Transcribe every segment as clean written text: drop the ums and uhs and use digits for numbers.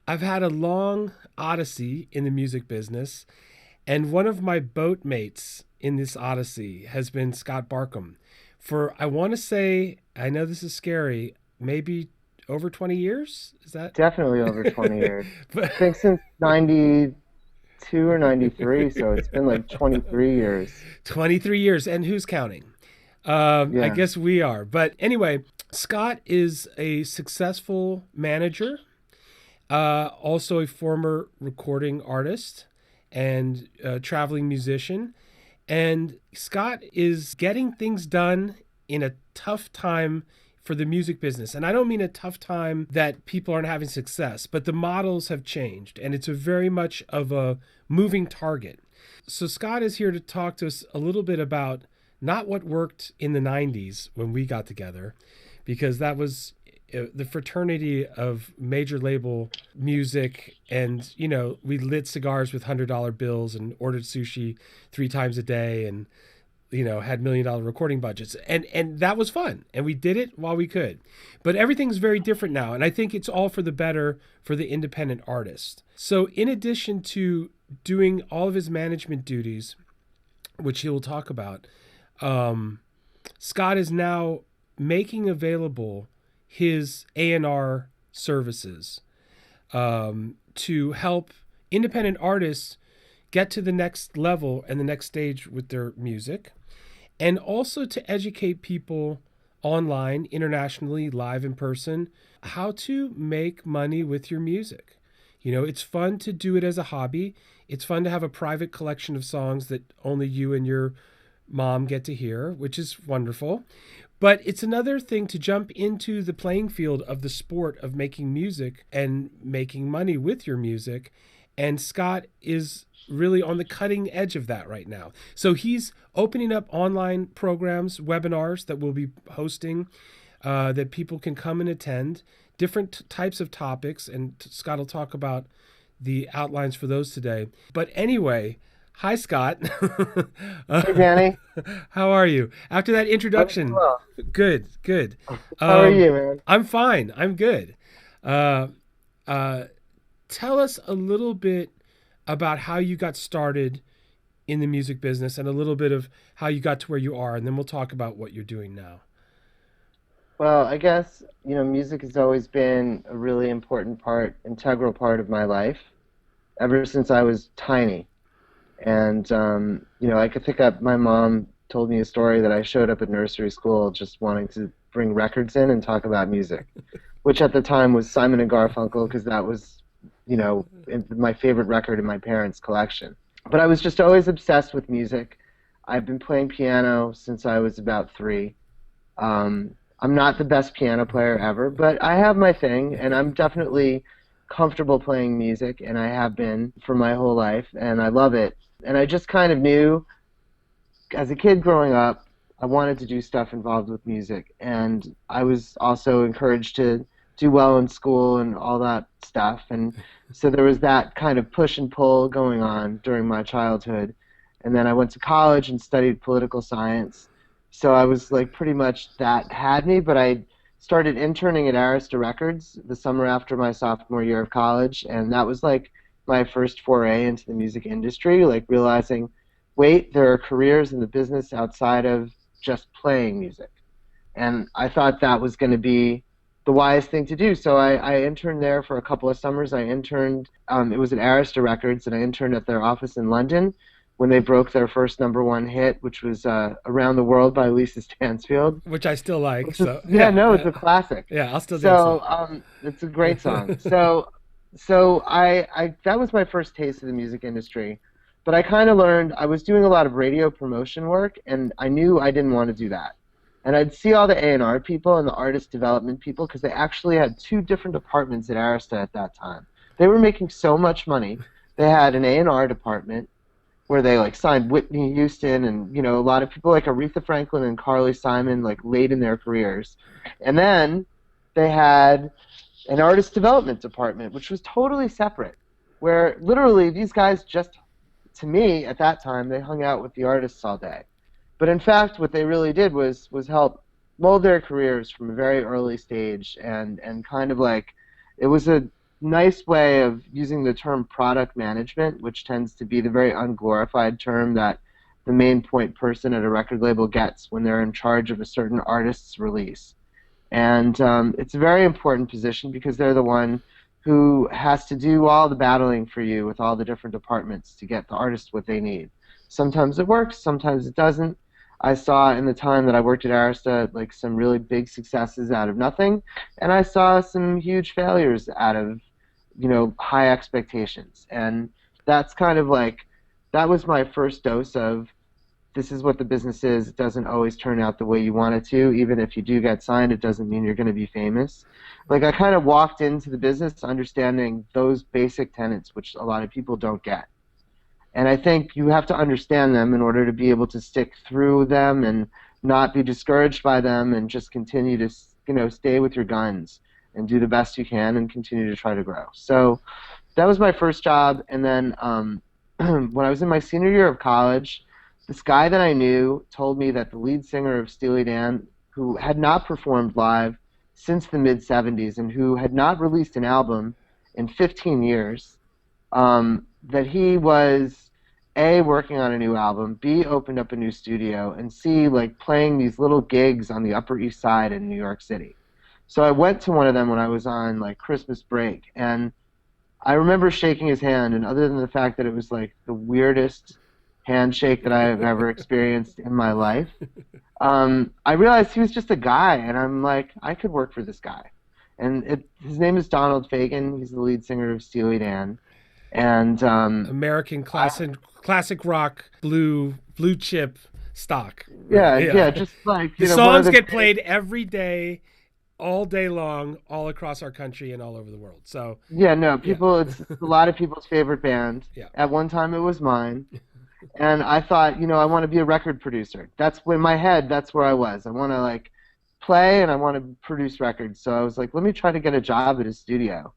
I've had a long odyssey in the music business, and one of my boat mates in this odyssey has been Scott Barkham for, I want to say, I know this is scary, maybe over 20 years? Is that? Definitely over 20 years. But I think since 92 or 93, so it's been like 23 years. 23 years, and who's counting? I Yeah. guess we are. But anyway, Scott is a successful manager, also a former recording artist and traveling musician. And Scott is getting things done in a tough time for the music business. And I don't mean a tough time that people aren't having success, but the models have changed and it's a very much of a moving target. So Scott is here to talk to us a little bit about not what worked in the 90s when we got together, because that was the fraternity of major label music. And, you know, we lit cigars with $100 bills and ordered sushi 3 times a day and, you know, had $1 million recording budgets. And that was fun. And we did it while we could. But everything's very different now. And I think it's all for the better for the independent artist. So in addition to doing all of his management duties, which he will talk about, Scott is now making available his A&R services to help independent artists get to the next level and the next stage with their music, and also to educate people online, internationally, live in person, how to make money with your music. You know, it's fun to do it as a hobby. It's fun to have a private collection of songs that only you and your mom get to hear, which is wonderful. But it's another thing to jump into the playing field of the sport of making music and making money with your music. And Scott is really on the cutting edge of that right now. So he's opening up online programs, webinars that we'll be hosting, that people can come and attend, different types of topics. And Scott will talk about the outlines for those today. But anyway, hi, Scott. Hey, Danny. How are you? After that I'm doing introduction, well. good, good. How are you, man? I'm fine. I'm good. Uh, uh, Tell us a little bit about how you got started in the music business and a little bit of how you got to where you are, and then we'll talk about what you're doing now. Well, I guess, music has always been a really important part, integral part of my life ever since I was tiny. And, I could think up, my mom told me a story that I showed up at nursery school just wanting to bring records in and talk about music, which at the time was Simon and Garfunkel, because that was, my favorite record in my parents' collection. But I was just always obsessed with music. I've been playing piano since I was about 3. I'm not the best piano player ever, but I have my thing, and I'm definitely comfortable playing music, and I have been for my whole life, and I love it. And I just kind of knew, as a kid growing up, I wanted to do stuff involved with music, and I was also encouraged to do well in school and all that stuff, and so there was that kind of push and pull going on during my childhood. And then I went to college and studied political science, so I was like pretty much that had me, but I started interning at Arista Records the summer after my sophomore year of college, and that was like my first foray into the music industry, like realizing, wait, there are careers in the business outside of just playing music. And I thought that was going to be the wise thing to do. So I interned there for a couple of summers. I interned, it was at Arista Records, and I interned at their office in London when they broke their first #1 hit, which was Around the World by Lisa Stansfield. Which I still like. Which is, So yeah, yeah, no, it's yeah, a classic. yeah. I'll still dance So it's a great song. So I that was my first taste of the music industry. But I kind of learned, I was doing a lot of radio promotion work, and I knew I didn't want to do that. And I'd see all the A&R people and the artist development people, because they actually had 2 different departments at Arista at that time. They were making so much money. They had an A&R department where they like signed Whitney Houston and a lot of people like Aretha Franklin and Carly Simon like late in their careers. And then they had an artist development department, which was totally separate, where literally these guys just, to me at that time, they hung out with the artists all day. But in fact, what they really did was help mold their careers from a very early stage, and kind of like it was nice way of using the term product management, which tends to be the very unglorified term that the main point person at a record label gets when they're in charge of a certain artist's release. And it's a very important position because they're the one who has to do all the battling for you with all the different departments to get the artist what they need. Sometimes it works, sometimes it doesn't. I saw in the time that I worked at Arista like some really big successes out of nothing, and I saw some huge failures out of, high expectations. And that's kind of like, that was my first dose of, this is what the business is. It doesn't always turn out the way you want it to. Even if you do get signed, it doesn't mean you're going to be famous. Like, I kind of walked into the business understanding those basic tenets, which a lot of people don't get. And I think you have to understand them in order to be able to stick through them and not be discouraged by them and just continue to, stay with your guns and do the best you can and continue to try to grow. So that was my first job. And then when I was in my senior year of college, this guy that I knew told me that the lead singer of Steely Dan, who had not performed live since the mid-'70s and who had not released an album in 15 years, that he was, A, working on a new album, B, opened up a new studio, and C, like playing these little gigs on the Upper East Side in New York City. So I went to one of them when I was on like Christmas break, and I remember shaking his hand, and other than the fact that it was like the weirdest handshake that I have ever experienced in my life, I realized he was just a guy, and I'm like, I could work for this guy. And his name is Donald Fagen. He's the lead singer of Steely Dan, and American classic rock, blue chip stock. Yeah, just like the songs get played every day, all day long, all across our country and all over the world. So it's a lot of people's favorite band. Yeah. At one time, it was mine. And I thought, I want to be a record producer. That's in my head, that's where I was. I want to like play and I want to produce records. So I was like, let me try to get a job at his studio.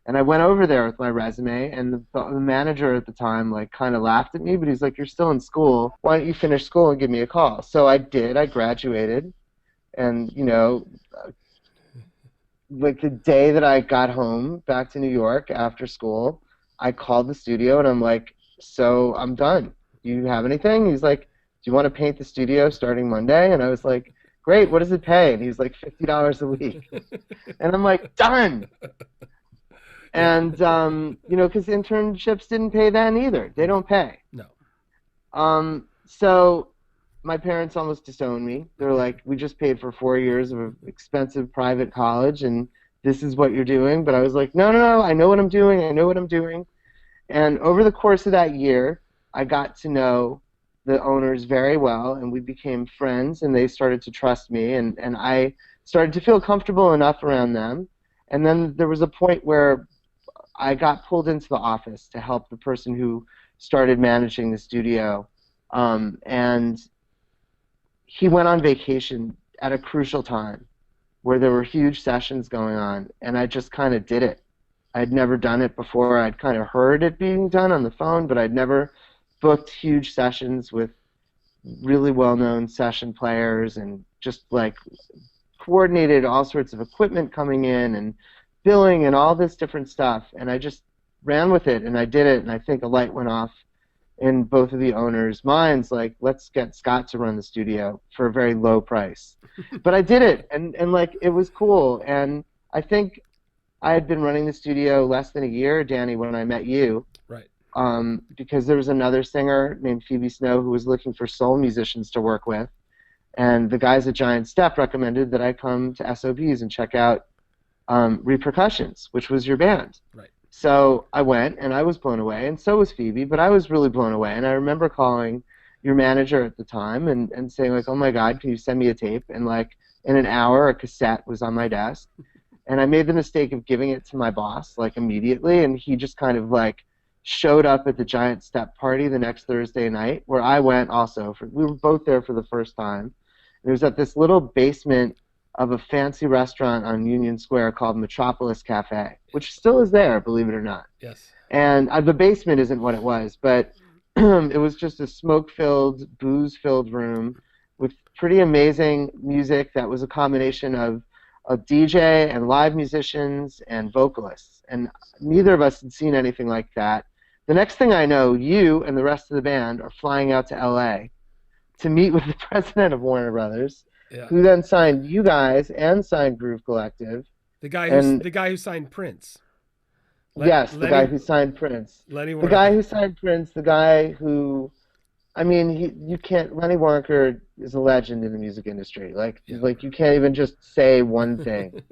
And I went over there with my resume, and the manager at the time like kind of laughed at me, but he's like, you're still in school. Why don't you finish school and give me a call? So I did. I graduated, and like the day that I got home back to New York after school, I called the studio and I'm like, so I'm done. Do you have anything? He's like, do you want to paint the studio starting Monday? And I was like, great, what does it pay? And he's like, $50 a week. And I'm like, done. And, because internships didn't pay then either. They don't pay. No. So my parents almost disowned me. They're like, we just paid for 4 years of expensive private college, and this is what you're doing. But I was like, no, I know what I'm doing. And over the course of that year, I got to know the owners very well, and we became friends, and they started to trust me, and I started to feel comfortable enough around them. And then there was a point where I got pulled into the office to help the person who started managing the studio, and he went on vacation at a crucial time where there were huge sessions going on, and I just kind of did it. I'd never done it before. I'd kind of heard it being done on the phone, but I'd never booked huge sessions with really well-known session players and just like coordinated all sorts of equipment coming in and billing and all this different stuff. And I just ran with it, and I did it, and I think a light went off in both of the owners' minds, like, let's get Scott to run the studio for a very low price. But I did it, and like, it was cool. And I think I had been running the studio less than a year, Danny, when I met you. Right. Because there was another singer named Phoebe Snow who was looking for soul musicians to work with. And the guys at Giant Step recommended that I come to SOBs and check out Repercussions, which was your band. Right. So I went, and I was blown away, and so was Phoebe, but I was really blown away. And I remember calling your manager at the time and saying, like, oh my God, can you send me a tape? And like, in an hour, a cassette was on my desk. And I made the mistake of giving it to my boss, like, immediately, and he just kind of, like, showed up at the Giant Step party the next Thursday night, where I went also. We were both there for the first time. It was at this little basement of a fancy restaurant on Union Square called Metropolis Cafe, which still is there, believe it or not. Yes. And the basement isn't what it was, but it was just a smoke-filled, booze-filled room with pretty amazing music that was a combination of DJ and live musicians and vocalists. and neither of us had seen anything like that. The next thing I know, you and the rest of the band are flying out to LA to meet with the president of Warner Brothers, who then signed you guys and signed Groove Collective. The guy who signed Prince. The guy who signed Prince. Lenny Waronker. The guy who signed Prince, the guy who, I mean, you can't, Lenny Waronker is a legend in the music industry. Like you can't even just say one thing.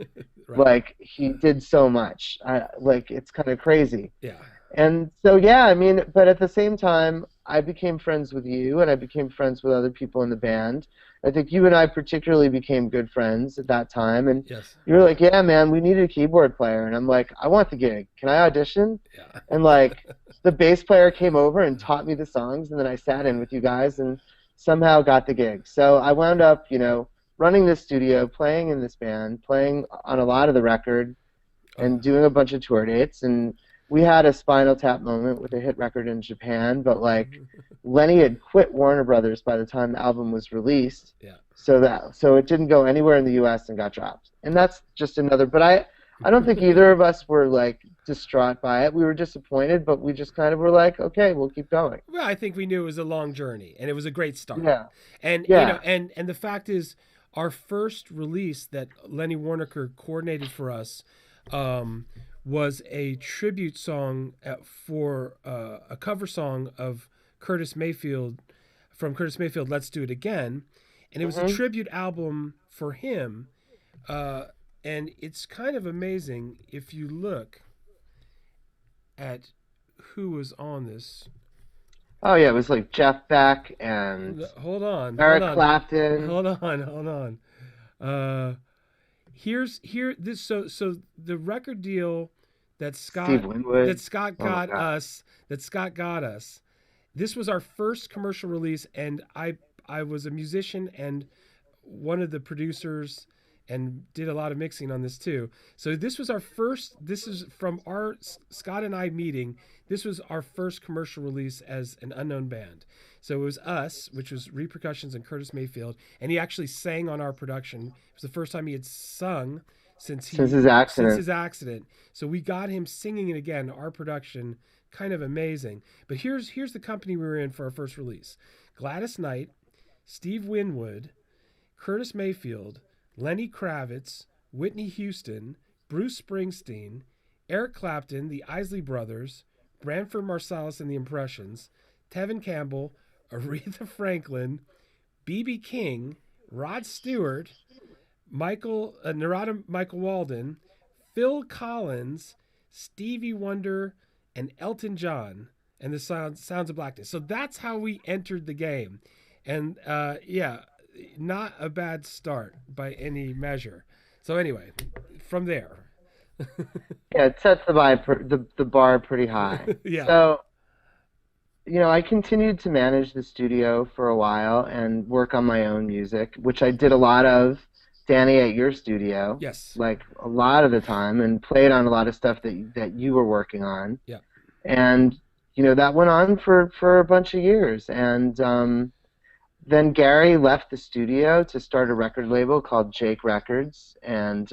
Right. Like, he did so much. It's kind of crazy. Yeah. And so, yeah, I mean, but at the same time, I became friends with you, and I became friends with other people in the band. I think you and I particularly became good friends at that time. And you were like, yeah, man, we needed a keyboard player. And I'm like, I want the gig. Can I audition? Yeah. And, like, the bass player came over and taught me the songs, and then I sat in with you guys and somehow got the gig. So I wound up, running this studio, playing in this band, playing on a lot of the record, and doing a bunch of tour dates. And we had a Spinal Tap moment with a hit record in Japan, but like Lenny had quit Warner Brothers by the time the album was released. Yeah. So it didn't go anywhere in the US and got dropped. And that's just another, but I don't think either of us were like distraught by it. We were disappointed, but we just kind of were like, okay, we'll keep going. Well, I think we knew it was a long journey and it was a great start. Yeah. And and the fact is, our first release that Lenny Waronker coordinated for us was a tribute song for a cover song of Curtis Mayfield, from Curtis Mayfield, Let's Do It Again. And it was a tribute album for him. And it's kind of amazing if you look at who was on this. Oh, yeah, it was like Jeff Beck and Eric Clapton. Hold on. So the record deal that Scott got us. This was our first commercial release, and I was a musician and one of the producers and did a lot of mixing on this too. So this was our first. This is from our Scott and I meeting. This was our first commercial release as an unknown band. So it was us, which was Repercussions and Curtis Mayfield, and he actually sang on our production. It was the first time he had sung since his accident. So we got him singing it again, our production, kind of amazing. But here's the company we were in for our first release. Gladys Knight, Steve Winwood, Curtis Mayfield, Lenny Kravitz, Whitney Houston, Bruce Springsteen, Eric Clapton, the Isley Brothers, Branford Marsalis and the Impressions, Tevin Campbell, Aretha Franklin, B.B. King, Rod Stewart, Narada Michael Walden, Phil Collins, Stevie Wonder, and Elton John, and the Sounds of Blackness. So that's how we entered the game. And not a bad start by any measure. So anyway, from there. Yeah, it sets the bar pretty high. Yeah. So, I continued to manage the studio for a while and work on my own music, which I did a lot of, Danny, at your studio. Yes. Like a lot of the time, and played on a lot of stuff that you were working on. Yeah. And, that went on for a bunch of years. And then Gary left the studio to start a record label called Jake Records, and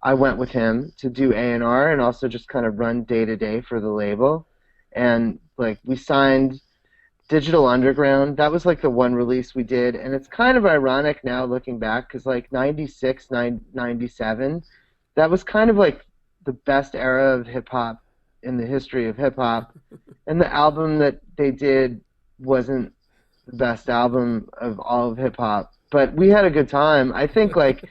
I went with him to do A&R and also just kind of run day-to-day for the label. And like we signed Digital Underground. That was like the one release we did, and it's kind of ironic now looking back because like 96, 97, that was kind of like the best era of hip-hop in the history of hip-hop, and the album that they did wasn't the best album of all of hip-hop, but we had a good time. I think like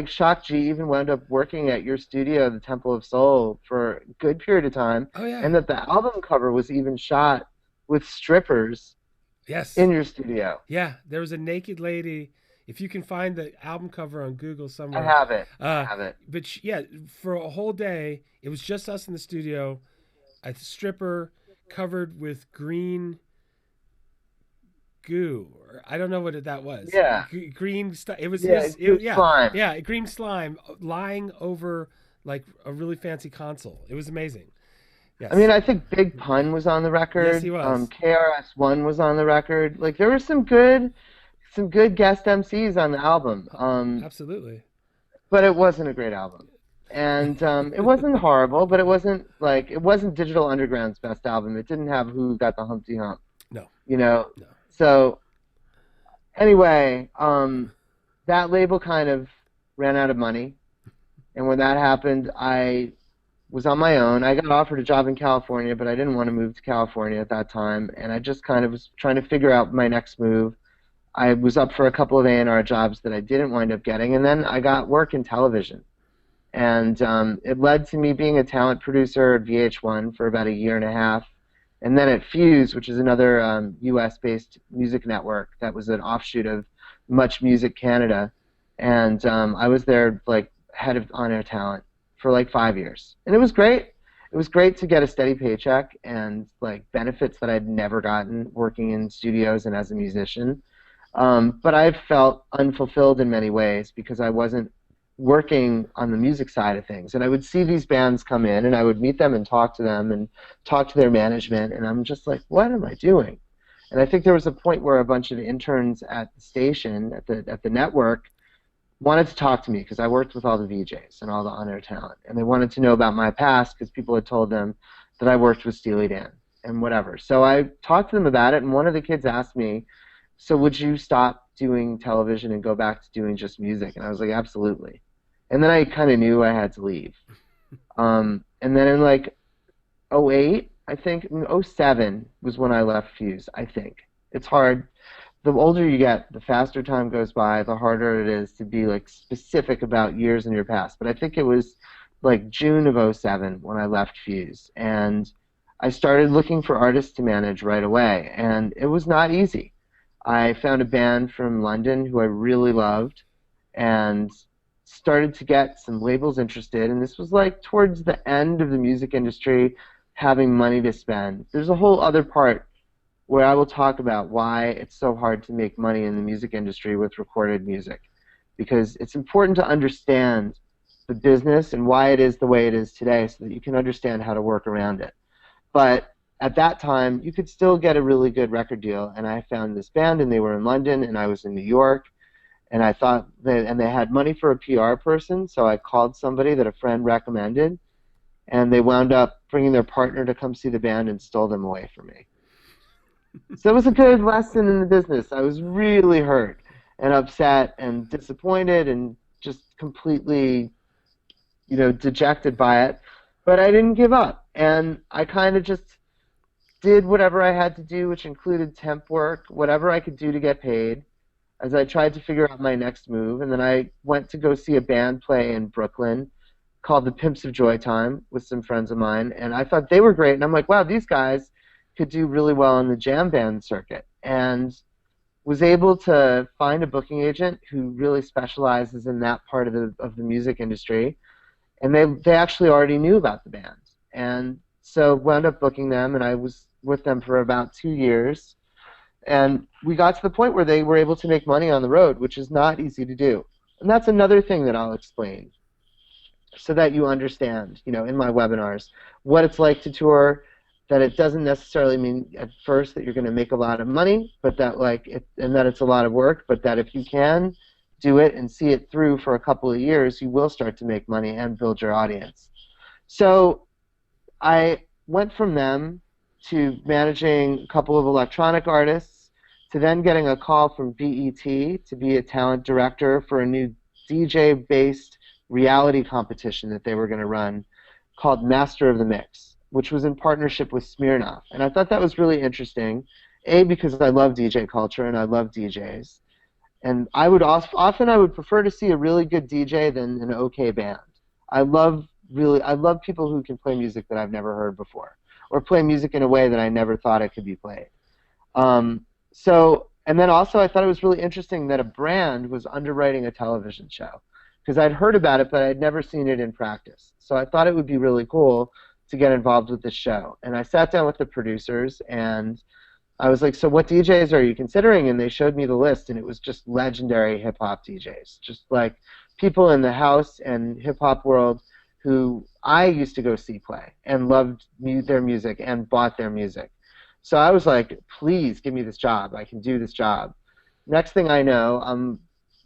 Shock G even wound up working at your studio, the Temple of Soul, for a good period of time. Oh, yeah. And that the album cover was even shot with strippers in your studio. Yeah, there was a naked lady. If you can find the album cover on Google somewhere. I have it. But for a whole day, it was just us in the studio, a stripper covered with green goo, or I don't know what that was. Yeah, green stuff. It was slime. Yeah, green slime lying over like a really fancy console. It was amazing. Yes. I mean, I think Big Pun was on the record. Yes, he was. KRS-One was on the record. Like there were some good guest MCs on the album. Absolutely. But it wasn't a great album. And it wasn't horrible, but it wasn't Digital Underground's best album. It didn't have Who Got the Humpty Hump, No, you know. no. So anyway, that label kind of ran out of money, and when that happened, I was on my own. I got offered a job in California, but I didn't want to move to California at that time, and I just kind of was trying to figure out my next move. I was up for a couple of A&R jobs that I didn't wind up getting, and then I got work in television. And it led to me being a talent producer at VH1 for about a year and a half. And then at Fuse, which is another US-based music network that was an offshoot of Much Music Canada. And I was their like head of on-air talent for like 5 years. And it was great. It was great to get a steady paycheck and like benefits that I'd never gotten working in studios and as a musician. But I felt unfulfilled in many ways because I wasn't working on the music side of things. And I would see these bands come in, and I would meet them and talk to them and talk to their management, and I'm just like, what am I doing? And I think there was a point where a bunch of interns at the station, at the network, wanted to talk to me because I worked with all the VJs and all the on-air talent, and they wanted to know about my past because people had told them that I worked with Steely Dan and whatever. So I talked to them about it, and one of the kids asked me, so would you stop doing television and go back to doing just music? And I was like, absolutely. And then I kind of knew I had to leave. And then in like '08, I think, '07 was when I left Fuse, I think. It's hard. The older you get, the faster time goes by, the harder it is to be like specific about years in your past. But I think it was like June of '07 when I left Fuse. And I started looking for artists to manage right away. And it was not easy. I found a band from London who I really loved and started to get some labels interested, and this was like towards the end of the music industry having money to spend. There's a whole other part where I will talk about why it's so hard to make money in the music industry with recorded music, because it's important to understand the business and why it is the way it is today so that you can understand how to work around it. But at that time, you could still get a really good record deal, and I found this band, and they were in London, and I was in New York, and I thought and they had money for a PR person, so I called somebody that a friend recommended, and they wound up bringing their partner to come see the band and stole them away from me. So it was a good lesson in the business. I was really hurt and upset and disappointed and just completely, dejected by it, but I didn't give up, and I kind of just did whatever I had to do, which included temp work, whatever I could do to get paid, as I tried to figure out my next move. And then I went to go see a band play in Brooklyn called the Pimps of Joy Time with some friends of mine, and I thought they were great, and I'm like, wow, these guys could do really well in the jam band circuit, and was able to find a booking agent who really specializes in that part of the music industry, and they actually already knew about the band, and so wound up booking them, and I was with them for about 2 years. And we got to the point where they were able to make money on the road, which is not easy to do. And that's another thing that I'll explain so that you understand, in my webinars, what it's like to tour, that it doesn't necessarily mean at first that you're going to make a lot of money, but that and that it's a lot of work, but that if you can do it and see it through for a couple of years, you will start to make money and build your audience. So I went from them to managing a couple of electronic artists, to then getting a call from BET to be a talent director for a new DJ-based reality competition that they were going to run called Master of the Mix, which was in partnership with Smirnoff. And I thought that was really interesting, A, because I love DJ culture and I love DJs. And I would often I would prefer to see a really good DJ than an okay band. I love people who can play music that I've never heard before, or play music in a way that I never thought it could be played. And then also I thought it was really interesting that a brand was underwriting a television show, because I'd heard about it, but I'd never seen it in practice. So I thought it would be really cool to get involved with the show. And I sat down with the producers, and I was like, so what DJs are you considering? And they showed me the list, and it was just legendary hip-hop DJs, just like people in the house and hip-hop world who I used to go see play and loved their music and bought their music. So I was like, please give me this job. I can do this job. Next thing I know, I'm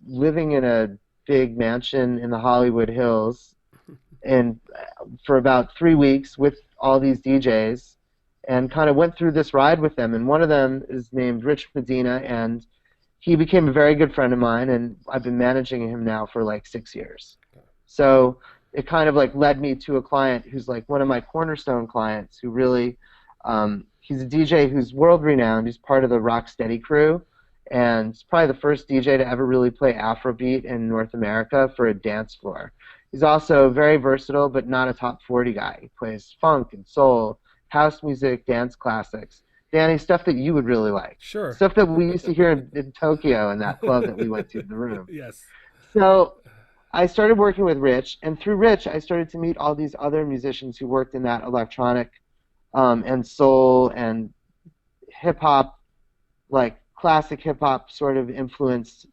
living in a big mansion in the Hollywood Hills and for about 3 weeks with all these DJs, and kind of went through this ride with them. And one of them is named Rich Medina, and he became a very good friend of mine, and I've been managing him now for like 6 years. So it kind of like led me to a client who's like one of my cornerstone clients, who really, he's a DJ who's world renowned. He's part of the Rocksteady crew, and he's probably the first DJ to ever really play Afrobeat in North America for a dance floor. He's also very versatile, but not a top 40 guy. He plays funk and soul, house music, dance classics. Danny, stuff that you would really like. Sure. Stuff that we used to hear in Tokyo in that club that we went to in the room. Yes. So I started working with Rich, and through Rich, I started to meet all these other musicians who worked in that electronic and soul and hip-hop, like classic hip-hop sort of influenced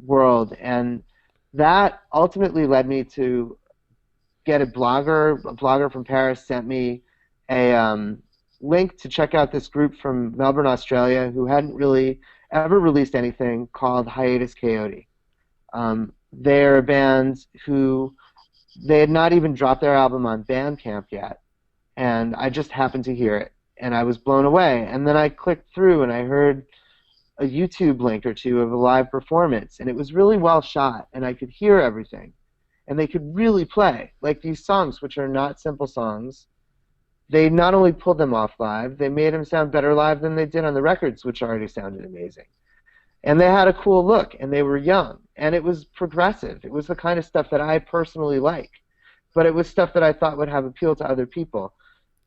world. And that ultimately led me to get a blogger from Paris sent me a link to check out this group from Melbourne, Australia, who hadn't really ever released anything, called Hiatus Kaiyote. They're a band who, they had not even dropped their album on Bandcamp yet, and I just happened to hear it, and I was blown away. And then I clicked through and I heard a YouTube link or two of a live performance, and it was really well shot, and I could hear everything, and they could really play. Like these songs, which are not simple songs, they not only pulled them off live, they made them sound better live than they did on the records, which already sounded amazing. And they had a cool look, and they were young, and it was progressive. It was the kind of stuff that I personally like, but it was stuff that I thought would have appeal to other people.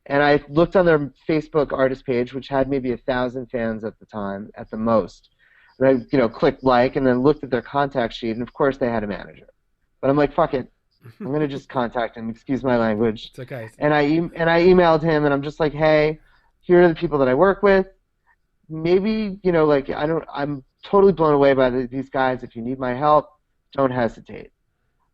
And I looked on their Facebook artist page, which had maybe 1,000 fans at the time, at the most. And I, clicked like, and then looked at their contact sheet, and of course they had a manager. But I'm like, fuck it, I'm going to just contact him, excuse my language. It's okay. And I emailed him, and I'm just like, hey, here are the people that I work with. Maybe, I'm totally blown away by these guys. If you need my help, don't hesitate.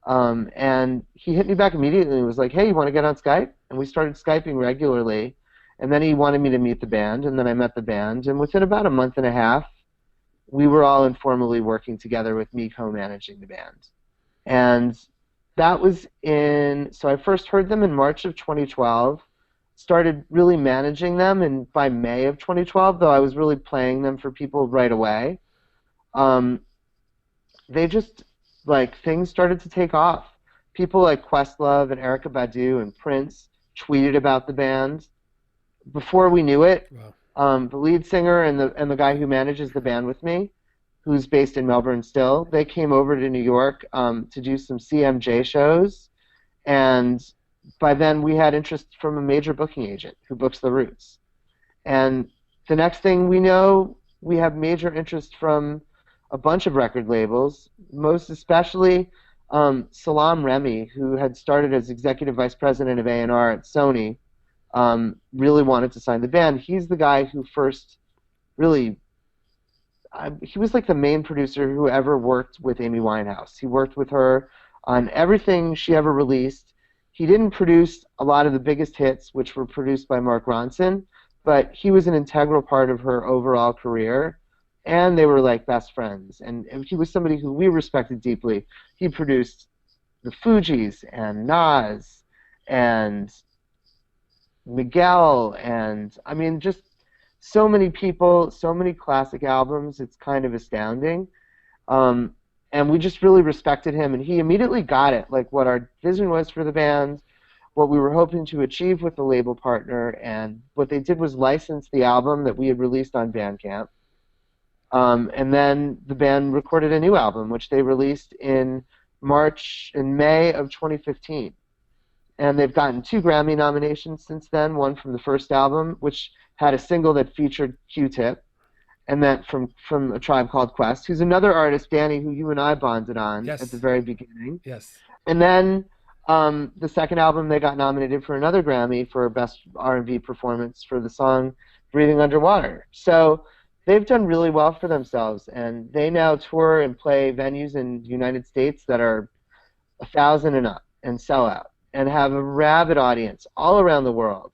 And he hit me back immediately and was like, hey, you want to get on Skype? And we started Skyping regularly. And then he wanted me to meet the band, and then I met the band. And within about a month and a half, we were all informally working together with me co-managing the band. And that was so I first heard them in March of 2012, started really managing them, and by May of 2012, though I was really playing them for people right away, they just, things started to take off. People like Questlove and Erykah Badu and Prince tweeted about the band. Before we knew it, wow. The lead singer and the guy who manages the band with me, who's based in Melbourne still, they came over to New York to do some CMJ shows, and by then we had interest from a major booking agent who books the Roots. And the next thing we know, we have major interest from a bunch of record labels, most especially Salam Remy, who had started as executive vice president of A&R at Sony, really wanted to sign the band. He's the guy who first really, he was like the main producer who ever worked with Amy Winehouse. He worked with her on everything she ever released. He didn't produce a lot of the biggest hits, which were produced by Mark Ronson, but he was an integral part of her overall career, and they were like best friends. And he was somebody who we respected deeply. He produced the Fugees and Nas and Miguel, and I mean, just so many people, so many classic albums. It's kind of astounding. And we just really respected him, and he immediately got it, like what our vision was for the band, what we were hoping to achieve with the label partner, and what they did was license the album that we had released on Bandcamp. And then the band recorded a new album, which they released in May of 2015. And they've gotten 2 Grammy nominations since then, one from the first album, which had a single that featured Q-Tip, and then from A Tribe Called Quest, who's another artist, Danny, who you and I bonded on yes. at the very beginning. Yes. And then the second album, they got nominated for another Grammy for Best R&B Performance for the song Breathing Underwater. So they've done really well for themselves, and they now tour and play venues in the United States that are 1,000 and up and sell out, and have a rabid audience all around the world.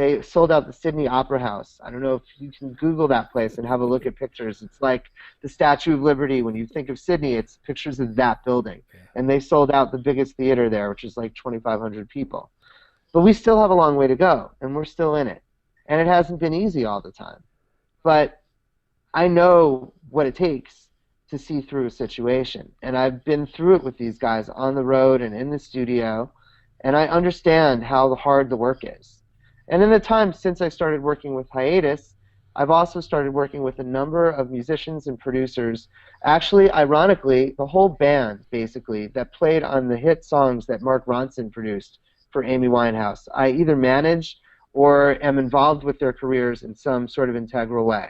They sold out the Sydney Opera House. I don't know if you can Google that place and have a look at pictures. It's like the Statue of Liberty. When you think of Sydney, it's pictures of that building. And they sold out the biggest theater there, which is like 2,500 people. But we still have a long way to go, and we're still in it. And it hasn't been easy all the time. But I know what it takes to see through a situation. And I've been through it with these guys on the road and in the studio, and I understand how hard the work is. And in the time since I started working with Hiatus, I've also started working with a number of musicians and producers. Actually, ironically, the whole band, basically, that played on the hit songs that Mark Ronson produced for Amy Winehouse. I either manage or am involved with their careers in some sort of integral way.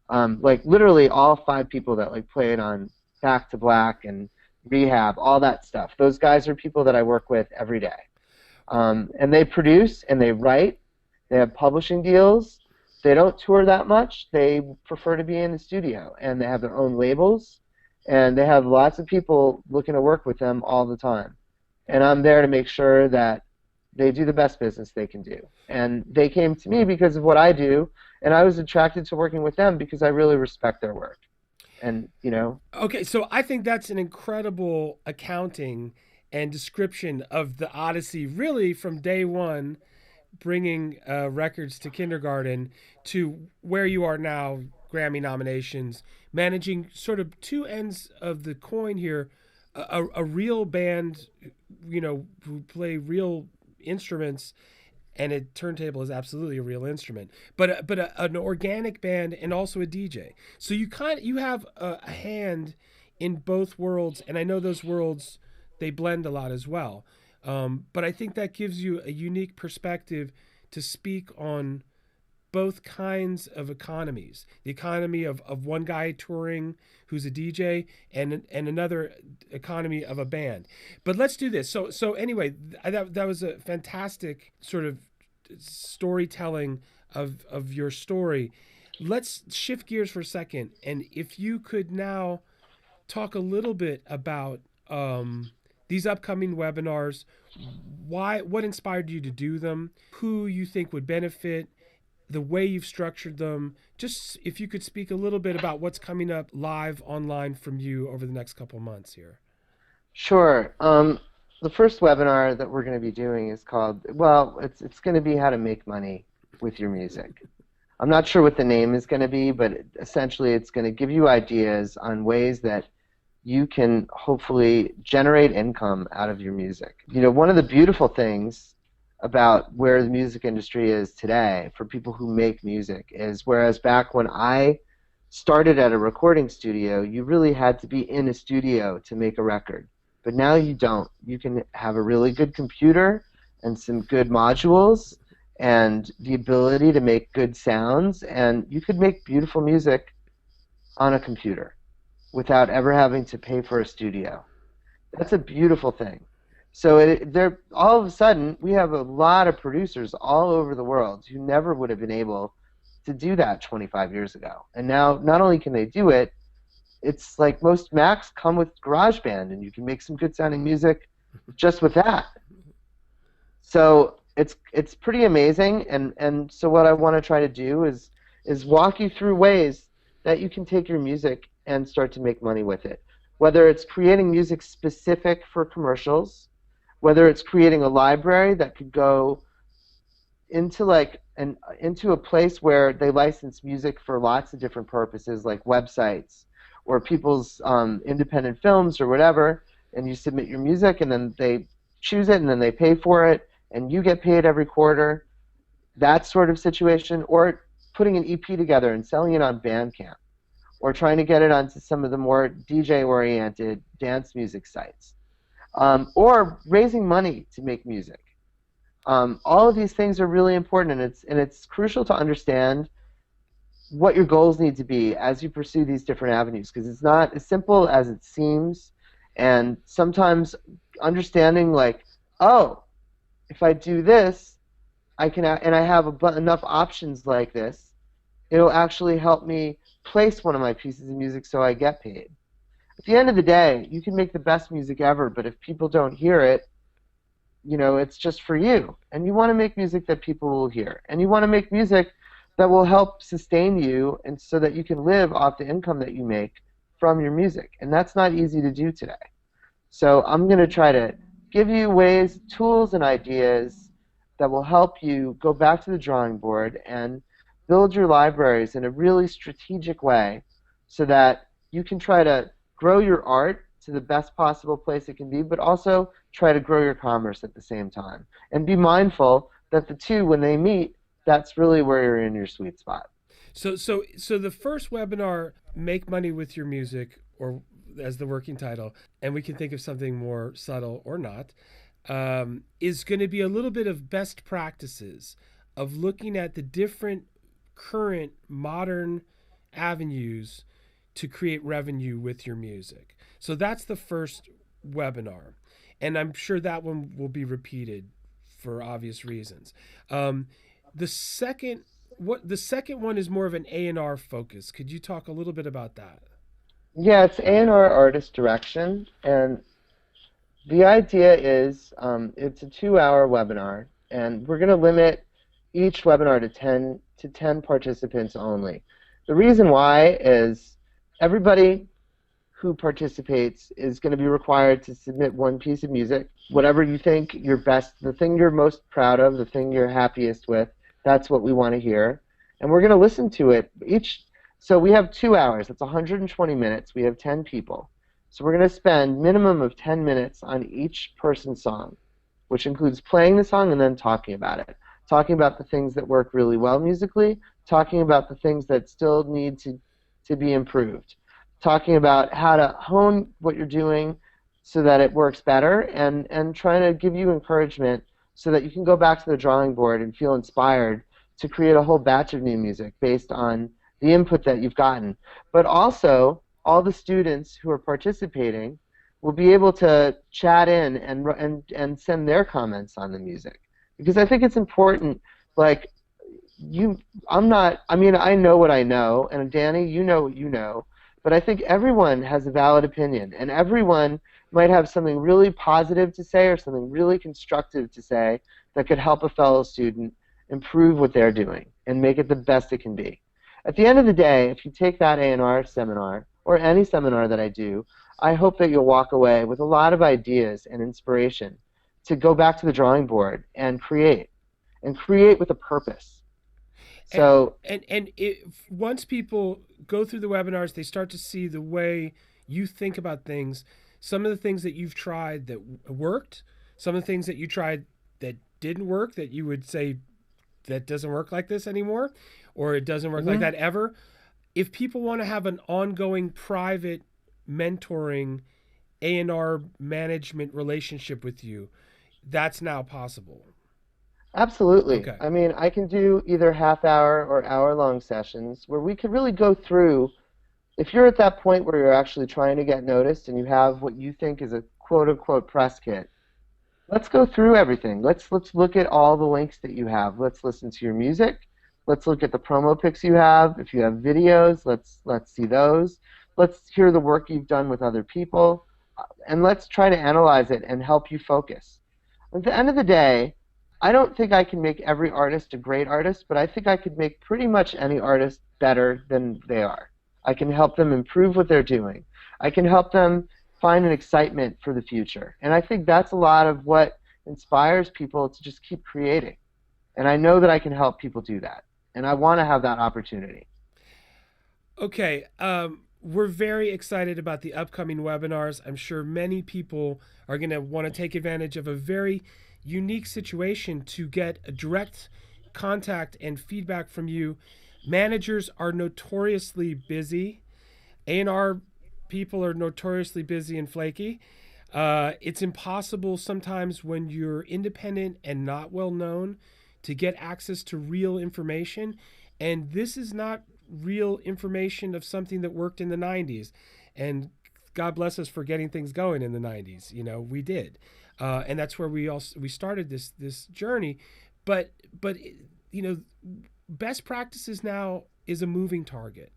Like literally all 5 people that like played on Back to Black and Rehab, all that stuff. Those guys are people that I work with every day. And they produce and they write. They have publishing deals. They don't tour that much. They prefer to be in the studio, and they have their own labels, and they have lots of people looking to work with them all the time. And I'm there to make sure that they do the best business they can do. And they came to me because of what I do, and I was attracted to working with them because I really respect their work. And, you know. Okay, so I think that's an incredible accounting and description of the Odyssey, really from day one, bringing records to kindergarten to where you are now, Grammy nominations, managing sort of 2 ends of the coin here, a real band, you know, who play real instruments, and a turntable is absolutely a real instrument, but an organic band and also a DJ. So you have a hand in both worlds, and I know those worlds, they blend a lot as well. But I think that gives you a unique perspective to speak on both kinds of economies. The economy of one guy touring who's a DJ and another economy of a band. But let's do this. So anyway, that was a fantastic sort of storytelling of your story. Let's shift gears for a second. And if you could now talk a little bit about these upcoming webinars, what inspired you to do them, who you think would benefit, the way you've structured them. Just if you could speak a little bit about what's coming up live online from you over the next couple of months here. Sure. The first webinar that we're going to be doing is called, well, it's going to be how to make money with your music. I'm not sure what the name is going to be, but essentially it's going to give you ideas on ways that you can hopefully generate income out of your music. You know, one of the beautiful things about where the music industry is today for people who make music is, whereas back when I started at a recording studio, you really had to be in a studio to make a record. But now you don't. You can have a really good computer and some good modules and the ability to make good sounds, and you could make beautiful music on a computer without ever having to pay for a studio. That's a beautiful thing. So all of a sudden, we have a lot of producers all over the world who never would have been able to do that 25 years ago. And now, not only can they do it, it's like most Macs come with GarageBand, and you can make some good sounding music just with that. So it's pretty amazing, and so what I want to try to do is walk you through ways that you can take your music and start to make money with it. Whether it's creating music specific for commercials, whether it's creating a library that could go into into a place where they license music for lots of different purposes, like websites or people's independent films or whatever, and you submit your music and then they choose it and then they pay for it and you get paid every quarter, that sort of situation, or putting an EP together and selling it on Bandcamp, or trying to get it onto some of the more DJ-oriented dance music sites, or raising money to make music. All of these things are really important, and it's crucial to understand what your goals need to be as you pursue these different avenues, because it's not as simple as it seems, and sometimes understanding like, oh, if I do this, I can, and I have enough options like this, it'll actually help me place one of my pieces of music so I get paid. At the end of the day, you can make the best music ever, but if people don't hear it, it's just for you. And you want to make music that people will hear. And you want to make music that will help sustain you and so that you can live off the income that you make from your music. And that's not easy to do today. So I'm going to try to give you ways, tools, and ideas that will help you go back to the drawing board and build your libraries in a really strategic way so that you can try to grow your art to the best possible place it can be, but also try to grow your commerce at the same time. And be mindful that the two, when they meet, that's really where you're in your sweet spot. So the first webinar, Make Money with Your Music, or as the working title, and we can think of something more subtle or not, is going to be a little bit of best practices of looking at the different current modern avenues to create revenue with your music. So that's the first webinar. And I'm sure that one will be repeated for obvious reasons. The second one is more of an A&R focus. Could you talk a little bit about that? Yeah, it's A&R artist direction, and the idea is it's a 2-hour webinar, and we're going to limit each webinar to 10 participants only. The reason why is everybody who participates is going to be required to submit one piece of music, whatever you think your best, the thing you're most proud of, the thing you're happiest with. That's what we want to hear, and we're going to listen to it each. So we have 2 hours. That's 120 minutes. We have 10 people. So we're going to spend minimum of 10 minutes on each person's song, which includes playing the song and then talking about it. Talking about the things that work really well musically, talking about the things that still need to be improved, talking about how to hone what you're doing so that it works better, and trying to give you encouragement so that you can go back to the drawing board and feel inspired to create a whole batch of new music based on the input that you've gotten. But also, all the students who are participating will be able to chat in and send their comments on the music. Because I think it's important, like, I know what I know, and Danny, you know what you know, but I think everyone has a valid opinion, and everyone might have something really positive to say or something really constructive to say that could help a fellow student improve what they're doing and make it the best it can be. At the end of the day, if you take that A&R seminar, or any seminar that I do, I hope that you'll walk away with a lot of ideas and inspiration to go back to the drawing board and create with a purpose. So once people go through the webinars, they start to see the way you think about things. Some of the things that you've tried that worked, some of the things that you tried that didn't work, that you would say that doesn't work like this anymore, or it doesn't work like that ever. If people want to have an ongoing private mentoring A&R management relationship with you, that's now possible. absolutely. Okay. I mean, I can do either half-hour or hour-long sessions where we could really go through. If you're at that point where you're actually trying to get noticed and you have what you think is a quote-unquote press kit, let's go through everything. Let's look at all the links that you have. Let's listen to your music. Let's look at the promo pics you have. If you have videos, let's see those. Let's hear the work you've done with other people, and let's try to analyze it and help you focus. At the end of the day, I don't think I can make every artist a great artist, but I think I could make pretty much any artist better than they are. I can help them improve what they're doing. I can help them find an excitement for the future. And I think that's a lot of what inspires people to just keep creating. And I know that I can help people do that. And I want to have that opportunity. Okay. We're very excited about the upcoming webinars. I'm sure many people are going to want to take advantage of a very unique situation to get a direct contact and feedback from you. Managers are notoriously busy. A&R people are notoriously busy and flaky. It's impossible sometimes when you're independent and not well known to get access to real information. And this is not real information of something that worked in the 90s. And God bless us for getting things going in the 90s. You know, we did. And that's where we started this journey. But you know, best practices now is a moving target.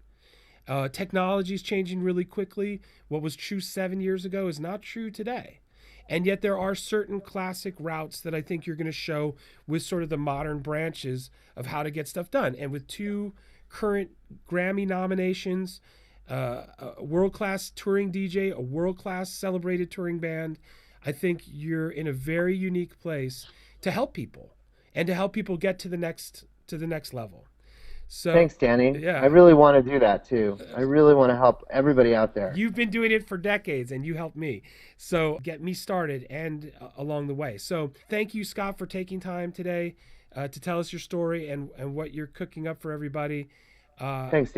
Technology is changing really quickly. What was true 7 years ago is not true today. And yet there are certain classic routes that I think you're going to show with sort of the modern branches of how to get stuff done. And with 2 current Grammy nominations, a world-class touring DJ, a world-class celebrated touring band, I think you're in a very unique place to help people and to help people get to the next level. So Thanks, Danny. yeah, I really want to do that too. I really want to help everybody out there. you've been doing it for decades and you helped me. So get me started and along the way. So thank you, Scott, for taking time today to tell us your story and what you're cooking up for everybody. Thanks,